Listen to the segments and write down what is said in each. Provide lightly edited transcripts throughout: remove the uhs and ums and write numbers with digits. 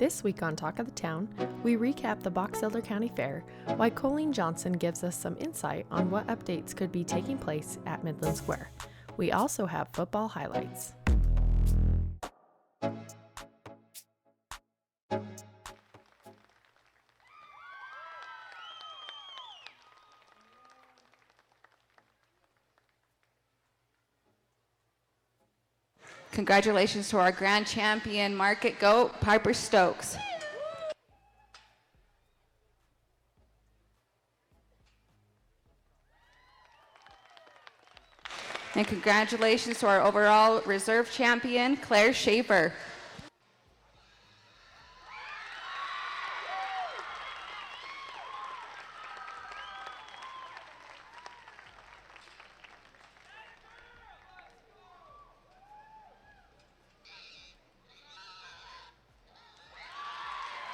This week on Talk of the Town, we recap the Box Elder County Fair, while Colleen Johnson gives us some insight on what updates could be taking place at Midland Square. We also have football highlights. Congratulations to our grand champion market goat, Piper Stokes. And congratulations to our overall reserve champion, Claire Schaefer.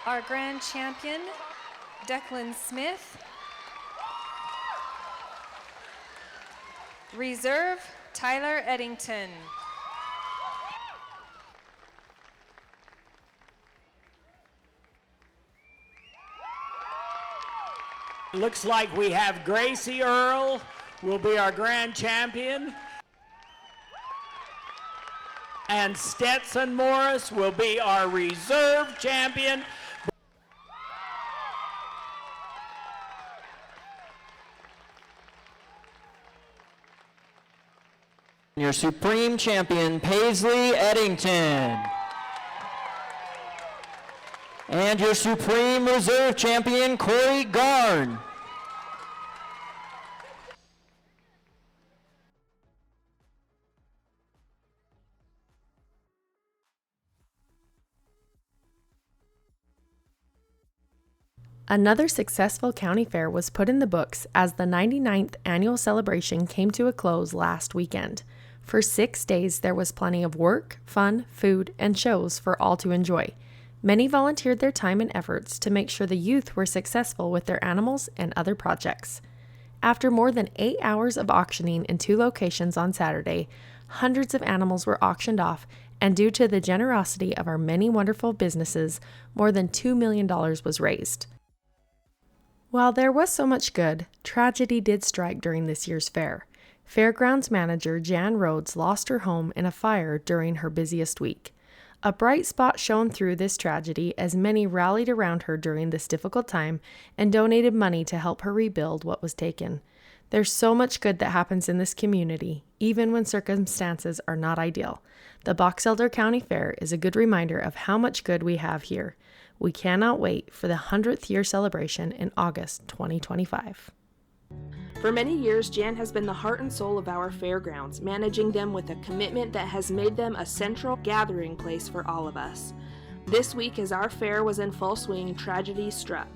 Our grand champion, Declan Smith. Reserve, Tyler Eddington. Looks like we have Gracie Earl will be our grand champion. And Stetson Morris will be our reserve champion. Your Supreme Champion, Paisley Eddington. And your Supreme Reserve Champion, Corey Garn. Another successful county fair was put in the books as the 99th annual celebration came to a close last weekend. For 6 days, there was plenty of work, fun, food, and shows for all to enjoy. Many volunteered their time and efforts to make sure the youth were successful with their animals and other projects. After more than 8 hours of auctioning in 2 locations on Saturday, hundreds of animals were auctioned off, and due to the generosity of our many wonderful businesses, more than $2 million was raised. While there was so much good, tragedy did strike during this year's fair. Fairgrounds manager Jan Rhodes lost her home in a fire during her busiest week. A bright spot shone through this tragedy as many rallied around her during this difficult time and donated money to help her rebuild what was taken. There's so much good that happens in this community, even when circumstances are not ideal. The Box Elder County Fair is a good reminder of how much good we have here. We cannot wait for the 100th year celebration in August 2025. For many years, Jan has been the heart and soul of our fairgrounds, managing them with a commitment that has made them a central gathering place for all of us. This week, as our fair was in full swing, tragedy struck.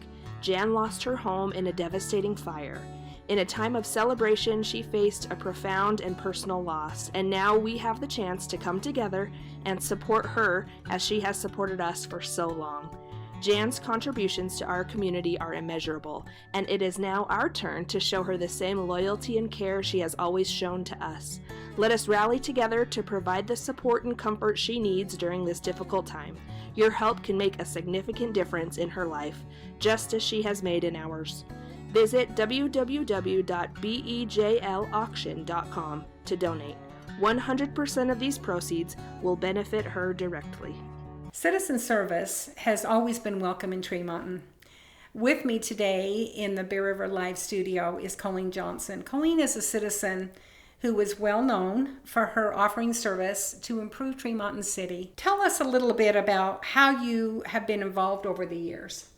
Jan lost her home in a devastating fire. In a time of celebration, she faced a profound and personal loss, and now we have the chance to come together and support her as she has supported us for so long. Jan's contributions to our community are immeasurable, and it is now our turn to show her the same loyalty and care she has always shown to us. Let us rally together to provide the support and comfort she needs during this difficult time. Your help can make a significant difference in her life, just as she has made in ours. Visit www.bejlauction.com to donate. 100% of these proceeds will benefit her directly. Citizen service has always been welcome in Tremonton. With me today in the Bear River Live studio is Colleen Johnson. Colleen is a citizen who is well known for her offering service to improve Tremonton City. Tell us a little bit about how you have been involved over the years.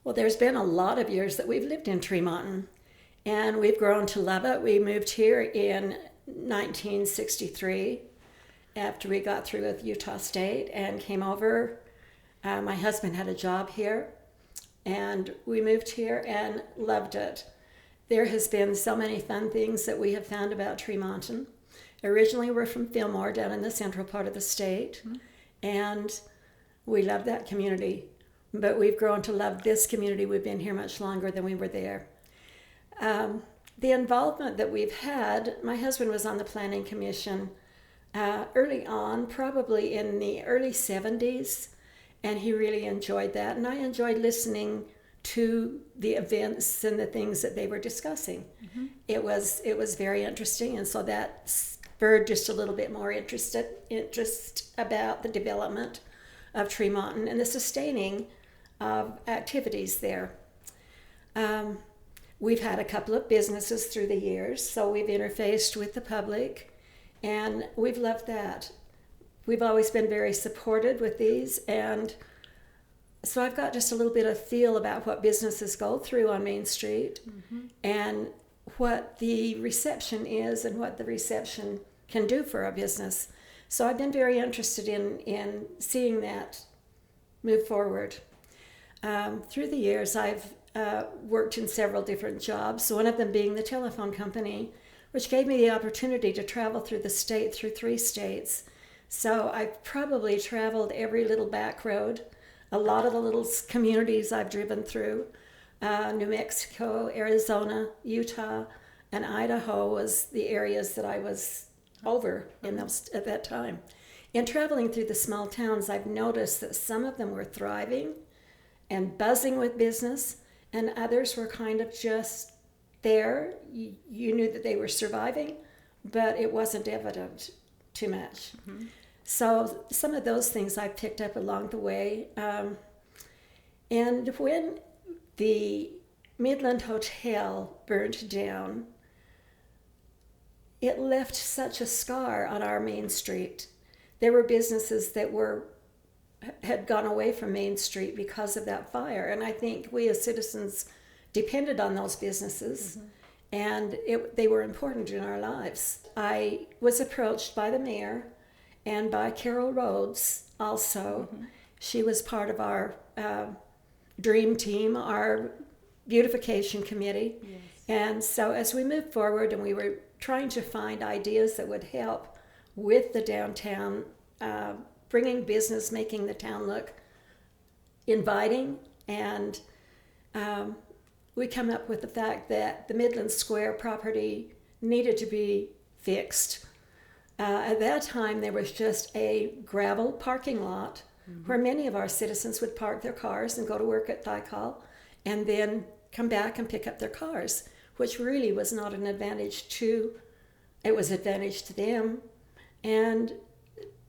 Well, there's been a lot of years that we've lived in Tremonton, and we've grown to love it. We moved here in 1963. After we got through with Utah State and came over. My husband had a job here, and we moved here and loved it. There has been so many fun things that we have found about Tremonton. Originally, we're from Fillmore, down in the central part of the state, and we love that community. But we've grown to love this community. We've been here much longer than we were there. The involvement that we've had, my husband was on the Planning Commission early on, probably in the early 70s, and he really enjoyed that. And I enjoyed listening to the events and the things that they were discussing. It was very interesting, and so that spurred just a little bit more interest about the development of Tremonton and the sustaining of activities there. We've had a couple of businesses through the years, so we've interfaced with the public, and we've loved that. We've always been very supported with these, and so I've got just a little bit of feel about what businesses go through on Main Street and what the reception is and what the reception can do for a business. So I've been very interested in seeing that move forward. Through the years, I've worked in several different jobs, one of them being the telephone company, which gave me the opportunity to travel through the state, through 3 states. So I've probably traveled every little back road, a lot of the little communities I've driven through. New Mexico, Arizona, Utah, and Idaho was the areas that I was over in those at that time. In traveling through the small towns, I've noticed that some of them were thriving and buzzing with business, and others were kind of just there. You knew that they were surviving, but it wasn't evident too much. So some of those things I picked up along the way. And when the Midland Hotel burned down, it left such a scar on our Main Street. There were businesses that had gone away from Main Street because of that fire, and I think we as citizens depended on those businesses, and they were important in our lives. I was approached by the mayor and by Carol Rhodes also. She was part of our dream team, our beautification committee. And so as we moved forward and we were trying to find ideas that would help with the downtown, bringing business, making the town look inviting, and we come up with the fact that the Midland Square property needed to be fixed. At that time, there was just a gravel parking lot where many of our citizens would park their cars and go to work at Thykal and then come back and pick up their cars, which really was not an advantage it was advantage to them,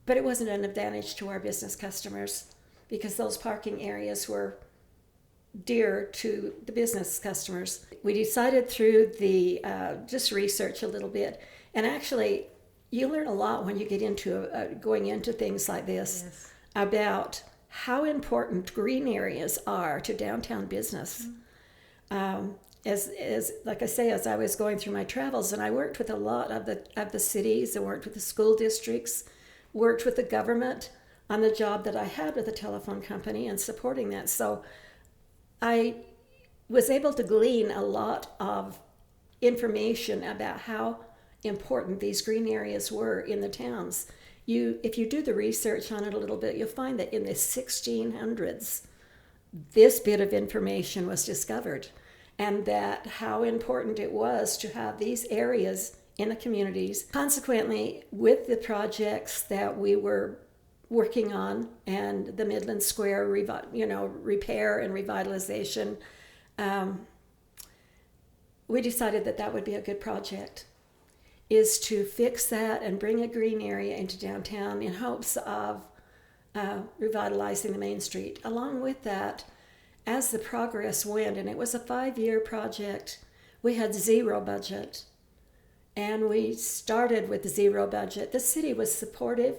but it wasn't an advantage to our business customers because those parking areas were dear to the business customers. We decided through the just research a little bit, and actually you learn a lot when you get into going into things like this about how important green areas are to downtown business. As like I say, as I was going through my travels, and I worked with a lot of the cities, I worked with the school districts, worked with the government on the job that I had with the telephone company and supporting that. So I was able to glean a lot of information about how important these green areas were in the towns. If you do the research on it a little bit, you'll find that in the 1600s, this bit of information was discovered, and that how important it was to have these areas in the communities. Consequently, with the projects that we were working on and the Midland Square repair and revitalization, we decided that would be a good project, is to fix that and bring a green area into downtown in hopes of revitalizing the Main Street. Along with that, as the progress went, and it was a 5-year project, we had zero budget. And we started with zero budget. The city was supportive,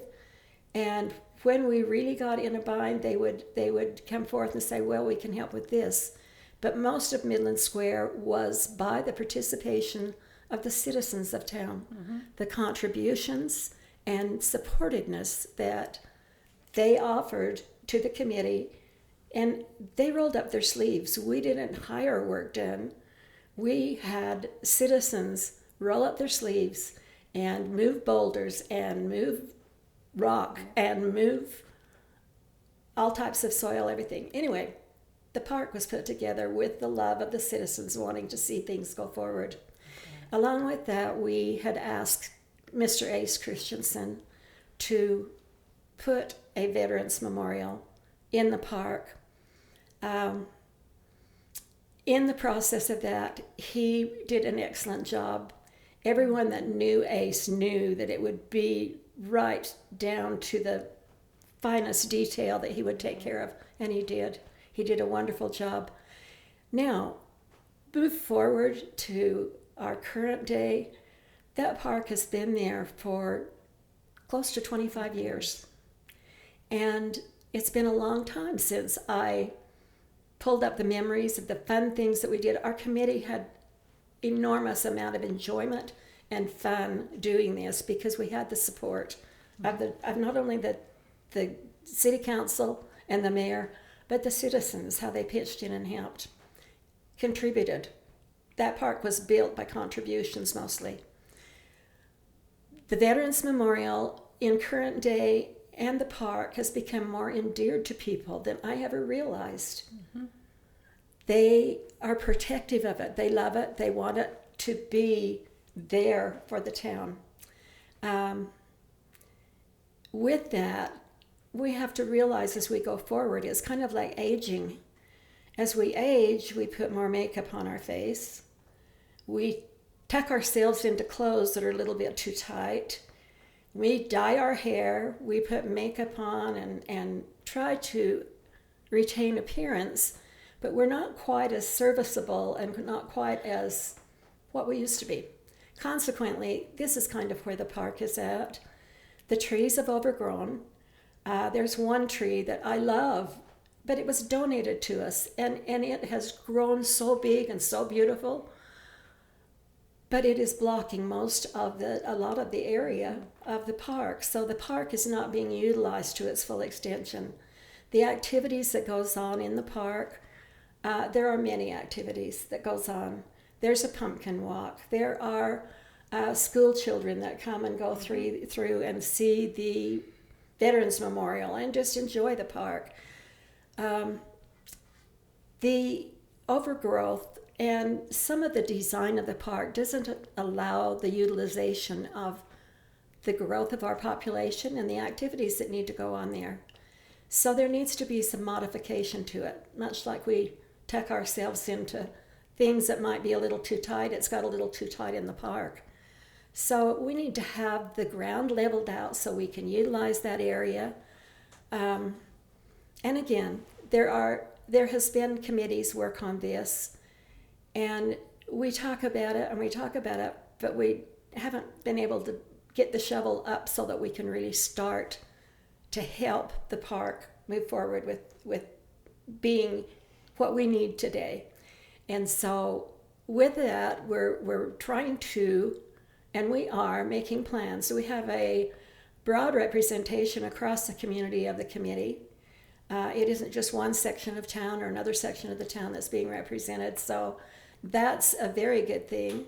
and when we really got in a bind, they would come forth and say, well, we can help with this. But most of Midland Square was by the participation of the citizens of town, the contributions and supportiveness that they offered to the committee, and they rolled up their sleeves. We didn't hire work done. We had citizens roll up their sleeves and move boulders and move rock and move all types of soil, everything. Anyway, the park was put together with the love of the citizens wanting to see things go forward. Along with that, we had asked Mr. Ace Christensen to put a Veterans Memorial in the park. In the process of that, he did an excellent job. Everyone that knew Ace knew that it would be right down to the finest detail that he would take care of, and he did. He did a wonderful job. Now, move forward to our current day. That park has been there for close to 25 years. And it's been a long time since I pulled up the memories of the fun things that we did. Our committee had enormous amount of enjoyment and fun doing this because we had the support of not only the city council and the mayor, but the citizens, how they pitched in and helped, contributed. That park was built by contributions mostly. The Veterans Memorial in current day and the park has become more endeared to people than I ever realized. Mm-hmm. They are protective of it. They love it. They want it to be there for the town. With that, we have to realize as we go forward, it's kind of like aging. As we age, we put more makeup on our face. We tuck ourselves into clothes that are a little bit too tight. We dye our hair. We put makeup on and try to retain appearance, but we're not quite as serviceable and not quite as what we used to be. Consequently, this is kind of where the park is at. The trees have overgrown. There's one tree that I love, but it was donated to us, and it has grown so big and so beautiful, but it is blocking a lot of the area of the park. So the park is not being utilized to its full extension. The activities that goes on in the park, there are many activities that goes on. There's a pumpkin walk. There are school children that come and go through and see the Veterans Memorial and just enjoy the park. The overgrowth and some of the design of the park doesn't allow the utilization of the growth of our population and the activities that need to go on there. So there needs to be some modification to it, much like we tuck ourselves into things that might be a little too tight. It's got a little too tight in the park. So we need to have the ground leveled out so we can utilize that area. And again, there has been committees work on this, and we talk about it, but we haven't been able to get the shovel up so that we can really start to help the park move forward with being what we need today. And so with that, we're trying to, and we are making plans. So we have a broad representation across the community of the committee. It isn't just one section of town or another section of the town that's being represented. So that's a very good thing.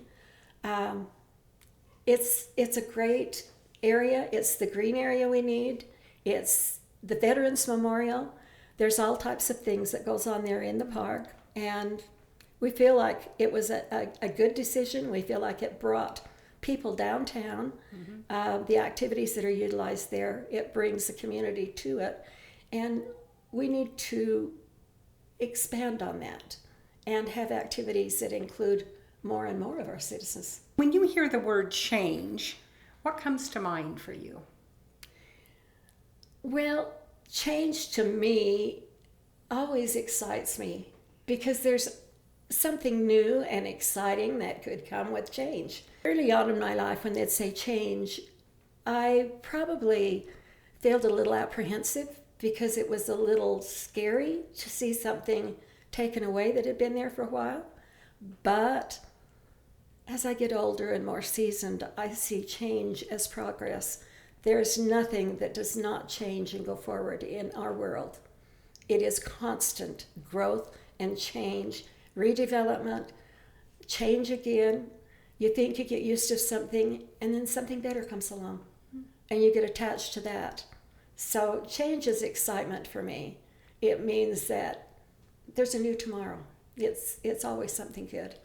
It's a great area. It's the green area we need. It's the Veterans Memorial. There's all types of things that goes on there in the park. And we feel like it was a good decision. We feel like it brought people downtown. Mm-hmm. The activities that are utilized there, it brings the community to it. And we need to expand on that and have activities that include more and more of our citizens. When you hear the word change, what comes to mind for you? Well, change to me always excites me because there's something new and exciting that could come with change. Early on in my life, when they'd say change, I probably felt a little apprehensive because it was a little scary to see something taken away that had been there for a while. But as I get older and more seasoned, I see change as progress. There's nothing that does not change and go forward in our world. It is constant growth and change, redevelopment, change again. You think you get used to something, and then something better comes along, and you get attached to that. So change is excitement for me. It means that there's a new tomorrow. It's always something good.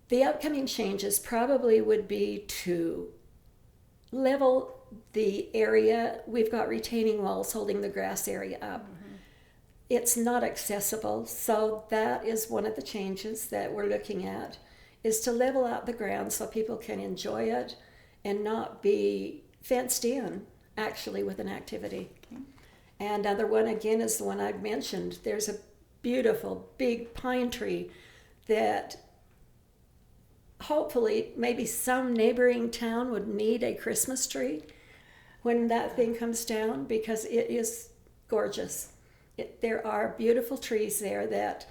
The upcoming changes probably would be to level the area. We've got retaining walls holding the grass area up. it's not accessible. So that is one of the changes that we're looking at, is to level out the ground so people can enjoy it and not be fenced in actually with an activity. Okay. And another one again is the one I've mentioned. There's a beautiful big pine tree that hopefully maybe some neighboring town would need a Christmas tree when that thing comes down, because it is gorgeous. There are beautiful trees there that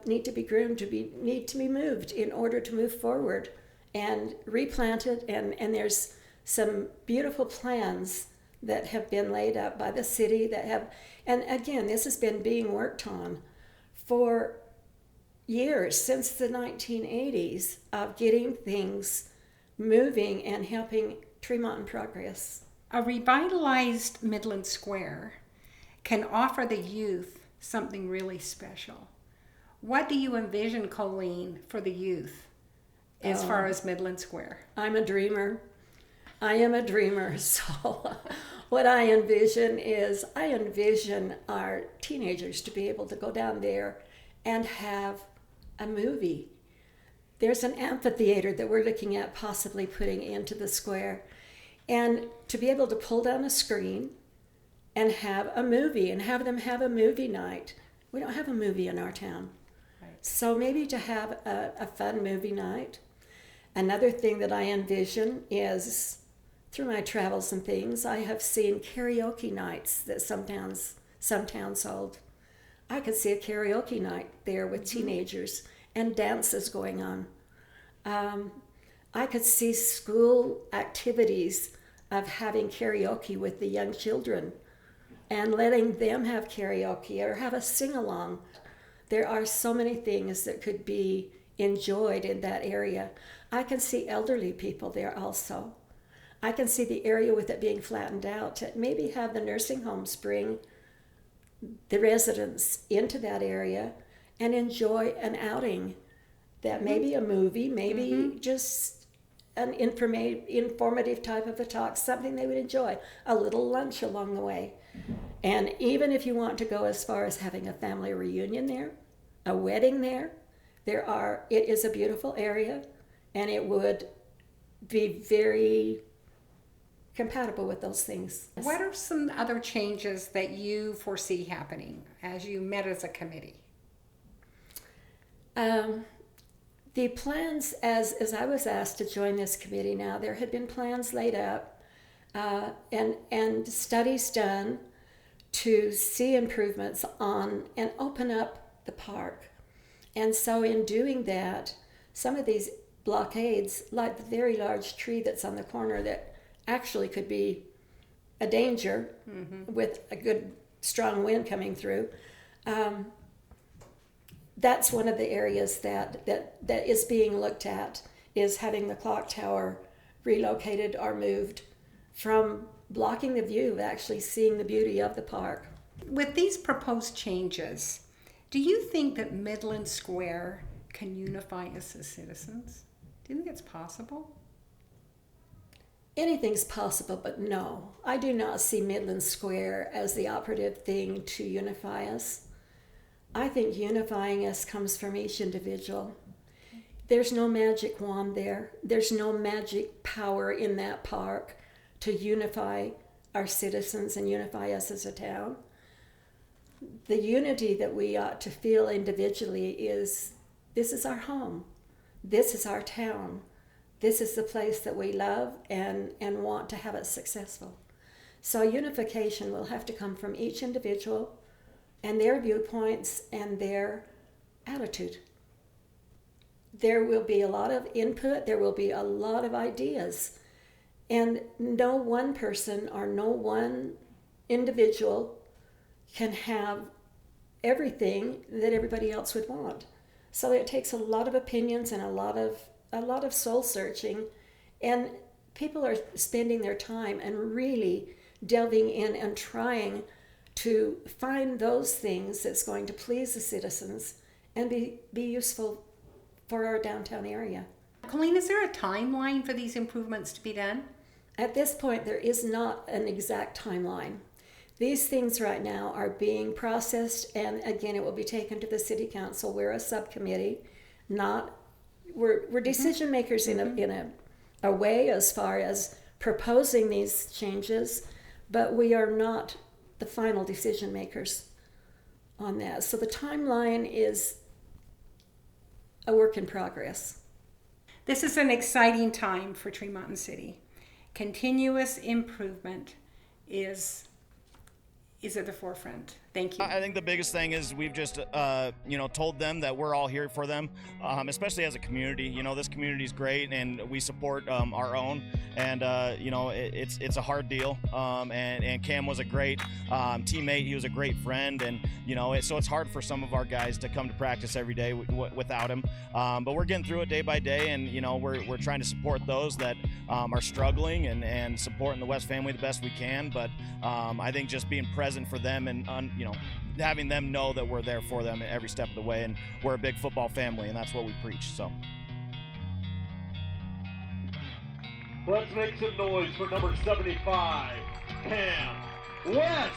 need to be groomed, need to be moved in order to move forward and replanted. And there's some beautiful plans that have been laid up by the city that have, and again, this has been being worked on for years, since the 1980s, of getting things moving and helping Tremont progress. A revitalized Midland Square can offer the youth something really special. What do you envision, Colleen, for the youth as far as Midland Square? I'm a dreamer. I am a dreamer. So what I envision is, I envision our teenagers to be able to go down there and have a movie. There's an amphitheater that we're looking at possibly putting into the square, and to be able to pull down a screen and have a movie and have them have a movie night. We don't have a movie in our town. Right. So maybe to have a fun movie night. Another thing that I envision is, through my travels and things, I have seen karaoke nights that some towns hold. I could see a karaoke night there with teenagers and dances going on. I could see school activities of having karaoke with the young children and letting them have karaoke or have a sing-along. There are so many things that could be enjoyed in that area. I can see elderly people there also. I can see the area with it being flattened out to maybe have the nursing homes bring the residents into that area and enjoy an outing. That maybe a movie, maybe just an informative type of a talk, something they would enjoy, a little lunch along the way. And even if you want to go as far as having a family reunion there, a wedding there, it is a beautiful area, and it would be very compatible with those things. What are some other changes that you foresee happening as you met as a committee? The plans, as I was asked to join this committee now, there had been plans laid up and studies done to see improvements on and open up the park. And so in doing that, some of these blockades, like the very large tree that's on the corner that actually could be a danger with a good strong wind coming through, that's one of the areas that is being looked at, is having the clock tower relocated or moved from blocking the view of actually seeing the beauty of the park. With these proposed changes, do you think that Midland Square can unify us as citizens? Do you think it's possible? Anything's possible, but no. I do not see Midland Square as the operative thing to unify us. I think unifying us comes from each individual. There's no magic wand there. There's no magic power in that park to unify our citizens and unify us as a town. The unity that we ought to feel individually is, this is our home. This is our town. This is the place that we love and want to have it successful. So unification will have to come from each individual and their viewpoints and their attitude. There will be a lot of input, there will be a lot of ideas, and no one person or no one individual can have everything that everybody else would want. So it takes a lot of opinions and a lot of soul searching, and people are spending their time and really delving in and trying to find those things that's going to please the citizens and be useful for our downtown area. Colleen, is there a timeline for these improvements to be done? At this point, there is not an exact timeline. These things right now are being processed, and again, it will be taken to the city council. We're a subcommittee, we're decision makers in a way as far as proposing these changes, but we are not the final decision makers on that. So the timeline is a work in progress. This is an exciting time for Tremonton City. Continuous improvement is at the forefront. Thank you. I think the biggest thing is we've just, told them that we're all here for them, especially as a community. You know, this community is great, and we support our own. And it's a hard deal. And Cam was a great teammate. He was a great friend, and so it's hard for some of our guys to come to practice every day without him. But we're getting through it day by day, and we're trying to support those that are struggling and supporting the West family the best we can. But I think just being present for them and having them know that we're there for them every step of the way, and we're a big football family, and that's what we preach. So let's make some noise for number 75, Cam West.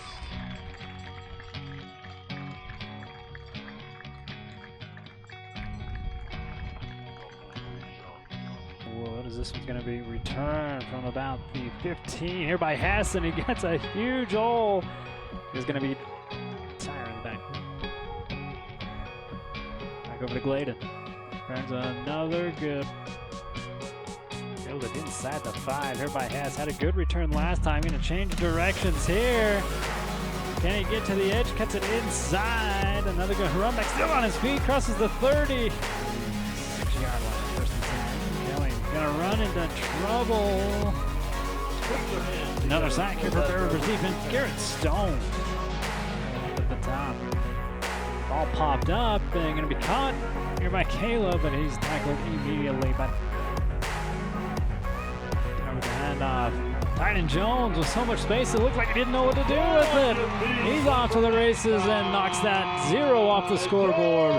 What is this one's going to be? Return from about the 15 here by Hess, and he gets a huge hole. It's going to be siren back over to Gladen. Turns another good. Build it inside the 5 here by Hess. Had a good return last time. Going to change directions here. Can he get to the edge? Cuts it inside. Another good run back. Still on his feet. Crosses the 30. 6-yard line. First and 10. Kelly gonna run into trouble. Another sack here for Bear River's defense. Garrett Stone at the top. Ball popped up and gonna be caught here by Caleb, but he's tackled immediately by over the handoff. Tynan Jones with so much space, it looked like he didn't know what to do with it. He's off to the races and knocks that 0 off the scoreboard.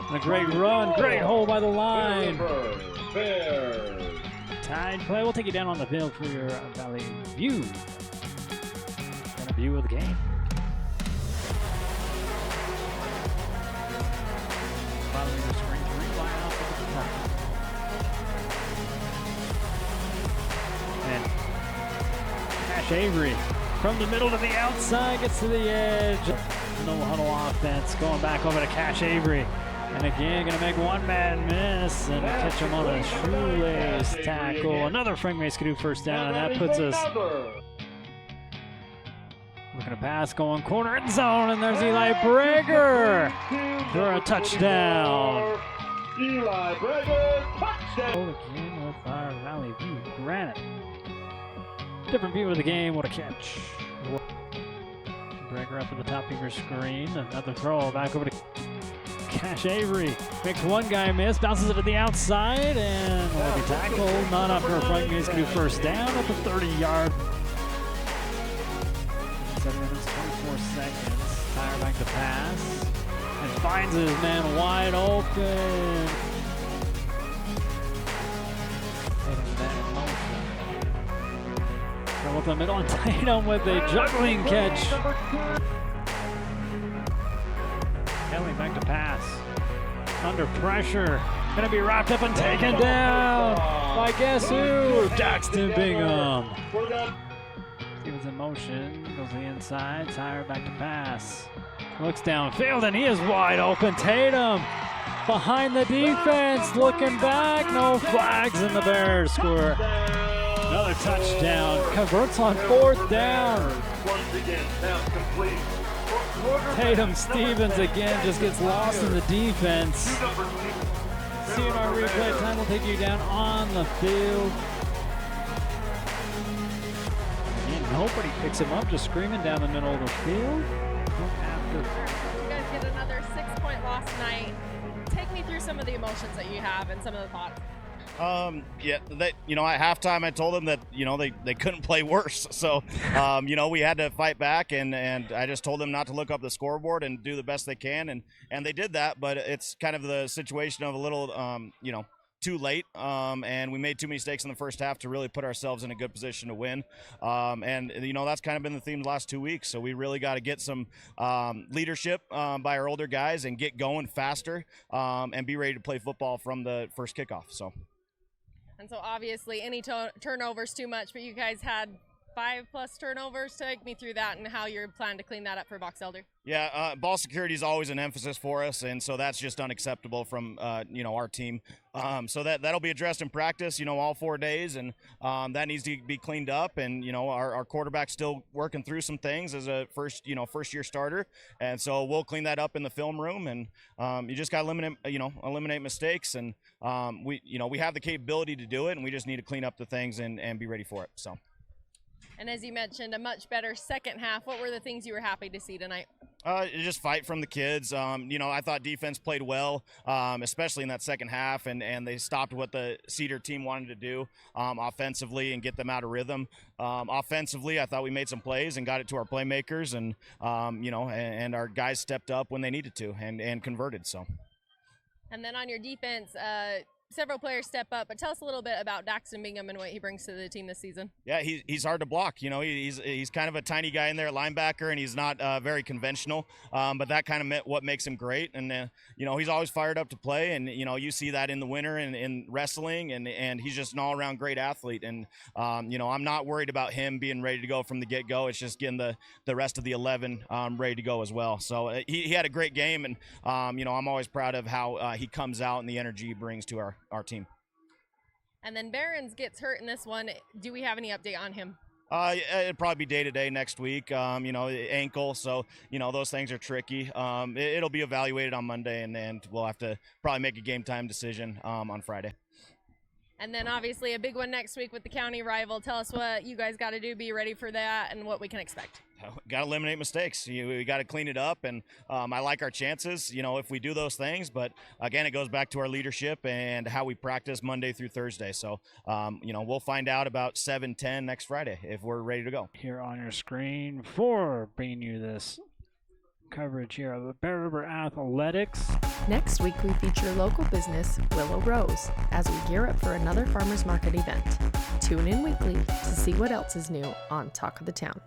And a great run, great hole by the line. Tide play. We'll take you down on the field for your Valley view. And a view of the game. Following the screen, 3 line off of the top. And Cash Avery from the middle to the outside gets to the edge. No huddle offense going back over to Cash Avery. And again, going to make one bad miss and catch him on a shoelace tackle. Another Frank Maskadoo first down, and that puts us looking to pass, going corner end zone, and there's Eli Breger for a touchdown. Eli Breger, touchdown. Again with our Valley View Granite. Different view of the game. What a catch. Breger up at the top of your screen. Another throw back over to Cash Avery. Makes one guy miss, bounces it to the outside, and will be tackled. Not after Frank Maskadoo first down at the 30-yard. 7 minutes, 24 seconds. Tyre back to pass. And finds his man wide open. Taking that in motion. From up the middle, and Tatum with a juggling catch. Kelly back to pass. Under pressure. Gonna be wrapped up and taken down by guess who? Daxton Bingham. Stevens in motion. Goes to the inside. Tyre back to pass. Looks downfield and he is wide open. Tatum behind the defense. Looking back. No flags in the Bears score. Another touchdown. Converts on 4th down. Once again, pass complete. Tatum Stevens again just gets lost in the defense. See in our replay time, we'll take you down on the field. Again, nobody picks him up, just screaming down the middle of the field. You guys get another 6-point loss tonight. Take me through some of the emotions that you have and some of the thoughts. At halftime I told them that, they couldn't play worse. So, we had to fight back, and I just told them not to look up the scoreboard and do the best they can. And they did that, but it's kind of the situation of a little, too late, and we made too many mistakes in the first half to really put ourselves in a good position to win. And that's kind of been the theme the last 2 weeks. So we really got to get some leadership by our older guys and get going faster and be ready to play football from the first kickoff. And so obviously any turnovers too much, but you guys had 5+ turnovers. Take me through that and how you're planning to clean that up for Box Elder. Yeah, ball security is always an emphasis for us, and so that's just unacceptable from our team. So that'll be addressed in practice, all 4 days, and that needs to be cleaned up. And our quarterback's still working through some things as a first year starter, and so we'll clean that up in the film room. And you just got to eliminate mistakes, and we have the capability to do it, and we just need to clean up the things and be ready for it. So. And as you mentioned, a much better second half. What were the things you were happy to see tonight? Just fight from the kids. I thought defense played well, especially in that second half, and they stopped what the Cedar team wanted to do offensively and get them out of rhythm. Offensively, I thought we made some plays and got it to our playmakers, and and our guys stepped up when they needed to and converted. So. And then on your defense, several players step up, but tell us a little bit about Daxton Bingham and what he brings to the team this season. Yeah, he's hard to block. He's kind of a tiny guy in there at linebacker, and he's not very conventional, but that kind of what makes him great. And he's always fired up to play, and you see that in the winter and in wrestling, and he's just an all-around great athlete. And I'm not worried about him being ready to go from the get-go. It's just getting the rest of the 11 ready to go as well. So he had a great game, and I'm always proud of how he comes out and the energy he brings to our team. And then Barons gets hurt in this one. Do we have any update on him? It'd probably be day-to-day next week, ankle, so, those things are tricky. It'll be evaluated on Monday, and we'll have to probably make a game-time decision on Friday. And then obviously a big one next week with the county rival. Tell us what you guys got to do, be ready for that, and what we can expect. Got to eliminate mistakes. We got to clean it up, and I like our chances, if we do those things. But again, it goes back to our leadership and how we practice Monday through Thursday. So, we'll find out about 7-10 next Friday if we're ready to go. Here on your screen for bringing you this coverage here of the Bear River Athletics. Next week, we feature local business Willow Rose as we gear up for another farmers market event. Tune in weekly to see what else is new on Talk of the Town.